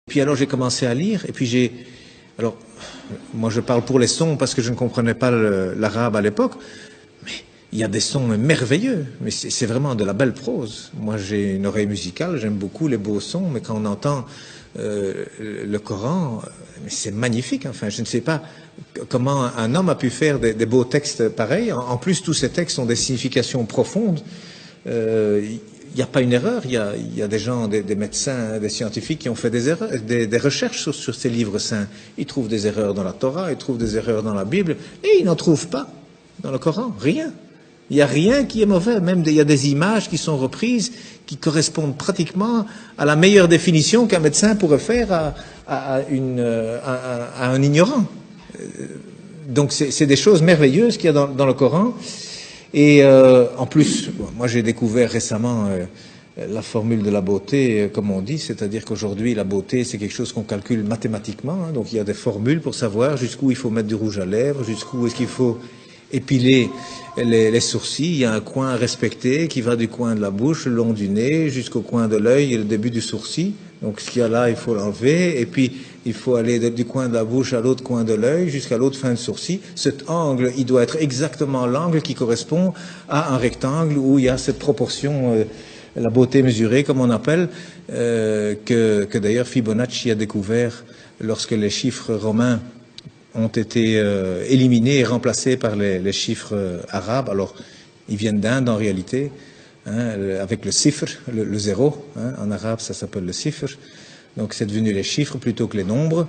Puis alors j'ai commencé à lire, et puis alors, moi je parle pour les sons parce que je ne comprenais pas l'arabe à l'époque, mais il y a des sons merveilleux, mais c'est vraiment de la belle prose. Moi j'ai une oreille musicale, j'aime beaucoup les beaux sons, mais quand on entend le Coran, c'est magnifique. Enfin, je ne sais pas comment un homme a pu faire des beaux textes pareils. En plus, tous ces textes ont des significations profondes. Il n'y a pas une erreur. Il y a des gens, des médecins, des scientifiques qui ont fait des erreurs, des recherches sur ces livres saints. Ils trouvent des erreurs dans la Torah, ils trouvent des erreurs dans la Bible, et ils n'en trouvent pas dans le Coran. Rien. Il n'y a rien qui est mauvais. Même il y a des images qui sont reprises, qui correspondent pratiquement à la meilleure définition qu'un médecin pourrait faire à un ignorant. Donc c'est des choses merveilleuses qu'il y a dans le Coran. Et en plus, moi j'ai découvert récemment la formule de la beauté, comme on dit, c'est-à-dire qu'aujourd'hui la beauté c'est quelque chose qu'on calcule mathématiquement, hein, donc il y a des formules pour savoir jusqu'où il faut mettre du rouge à lèvres, jusqu'où est-ce qu'il faut épiler les sourcils. Il y a un coin à respecter qui va du coin de la bouche, le long du nez, jusqu'au coin de l'œil et le début du sourcil. Donc ce qu'il y a là, il faut l'enlever, et puis il faut aller du coin de la bouche à l'autre coin de l'œil, jusqu'à l'autre fin de sourcil. Cet angle, il doit être exactement l'angle qui correspond à un rectangle où il y a cette proportion, la beauté mesurée, comme on appelle, que d'ailleurs Fibonacci a découvert lorsque les chiffres romains ont été éliminés et remplacés par les chiffres arabes. Alors, ils viennent d'Inde en réalité, hein, avec le sifr, le zéro, hein, en arabe ça s'appelle le sifr, donc c'est devenu les chiffres plutôt que les nombres.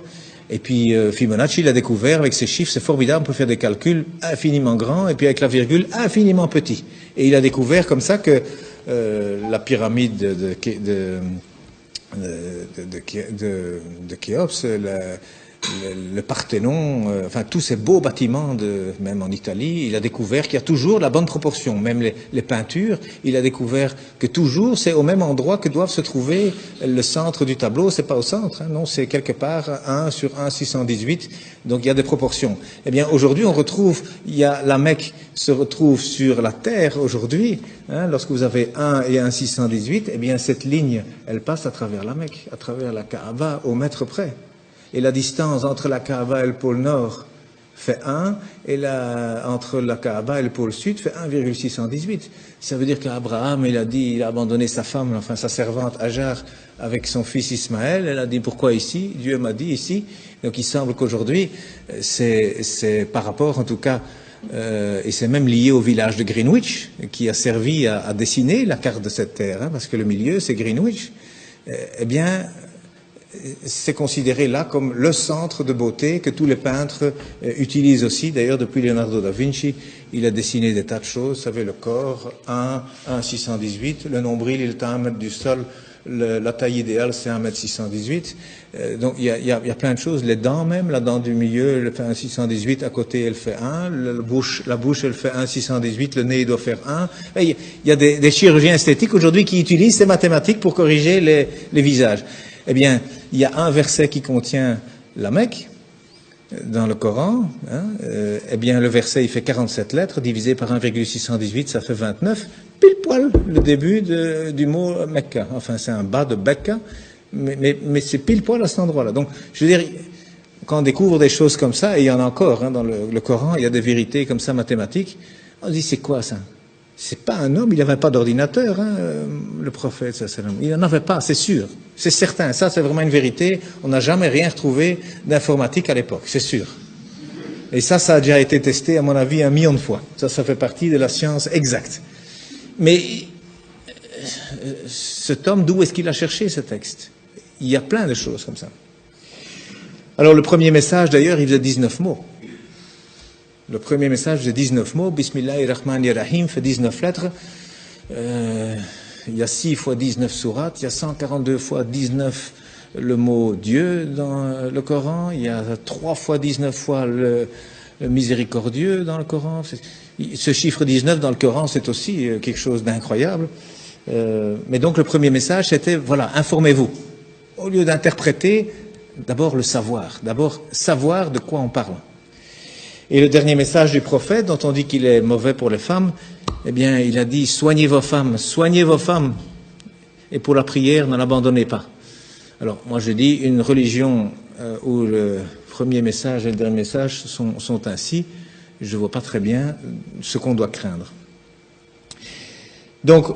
Et puis Fibonacci l'a découvert avec ces chiffres, c'est formidable, on peut faire des calculs infiniment grands, et puis avec la virgule infiniment petit. Et il a découvert comme ça que la pyramide de Khéops, le Parthénon, enfin tous ces beaux bâtiments, même en Italie, il a découvert qu'il y a toujours la bonne proportion. Même les peintures, il a découvert que toujours c'est au même endroit que doivent se trouver le centre du tableau. C'est pas au centre, hein, non, c'est quelque part 1 sur 1,618. Donc il y a des proportions. Eh bien aujourd'hui on retrouve, la Mecque se retrouve sur la terre aujourd'hui. Hein, lorsque vous avez 1 et 1,618, eh bien cette ligne, elle passe à travers la Mecque, à travers la Kaaba, au mètre près. Et la distance entre la Kaaba et le pôle Nord fait 1, et entre la Kaaba et le pôle Sud fait 1,618. Ça veut dire qu'Abraham, il a abandonné sa femme, enfin sa servante Hajar, avec son fils Ismaël. Elle a dit, pourquoi ici? Dieu m'a dit ici. Donc il semble qu'aujourd'hui, c'est par rapport en tout cas, et c'est même lié au village de Greenwich, qui a servi à dessiner la carte de cette terre, hein, parce que le milieu c'est Greenwich. Eh bien, c'est considéré là comme le centre de beauté que tous les peintres utilisent aussi. D'ailleurs, depuis Leonardo da Vinci, il a dessiné des tas de choses. Vous savez, le corps, 1,618. Le nombril, il est à 1 mètre du sol. La taille idéale, c'est 1,618 m. Donc, il y a plein de choses. Les dents même, la dent du milieu, elle fait 1,618. À côté, elle fait 1. La bouche, elle fait 1,618. Le nez, il doit faire 1. Et il y a des chirurgiens esthétiques aujourd'hui qui utilisent ces mathématiques pour corriger les visages. Eh bien, il y a un verset qui contient la Mecque dans le Coran. Hein, eh bien, le verset, il fait 47 lettres, divisé par 1,618, ça fait 29. Pile poil le début du mot Mecca. Enfin, c'est un bas de Becca, mais c'est pile poil à cet endroit-là. Donc, je veux dire, quand on découvre des choses comme ça, et il y en a encore, hein, dans le Coran, il y a des vérités comme ça mathématiques, on se dit, c'est quoi ça? C'est pas un homme, il n'avait pas d'ordinateur, hein, le prophète, il n'en avait pas, c'est sûr, c'est certain, ça c'est vraiment une vérité, on n'a jamais rien retrouvé d'informatique à l'époque, c'est sûr. Et ça a déjà été testé, à mon avis, 1 million de fois. Ça fait partie de la science exacte. Mais cet homme, d'où est-ce qu'il a cherché ce texte? Il y a plein de choses comme ça. Alors le premier message, d'ailleurs, il faisait 19 mots. Le premier message faisait 19 mots, Bismillahirrahmanirrahim, fait 19 lettres. Il y a 6 fois 19 sourates, il y a 142 fois 19 le mot Dieu dans le Coran, il y a 3 fois 19 fois le miséricordieux dans le Coran. Ce chiffre 19 dans le Coran, c'est aussi quelque chose d'incroyable. Mais donc le premier message, c'était, voilà, informez-vous. Au lieu d'interpréter, d'abord le savoir. D'abord savoir de quoi on parle. Et le dernier message du prophète, dont on dit qu'il est mauvais pour les femmes, eh bien, il a dit, soignez vos femmes, et pour la prière, ne l'abandonnez pas. Alors, moi je dis, une religion où le premier message et le dernier message sont ainsi, je ne vois pas très bien ce qu'on doit craindre. Donc,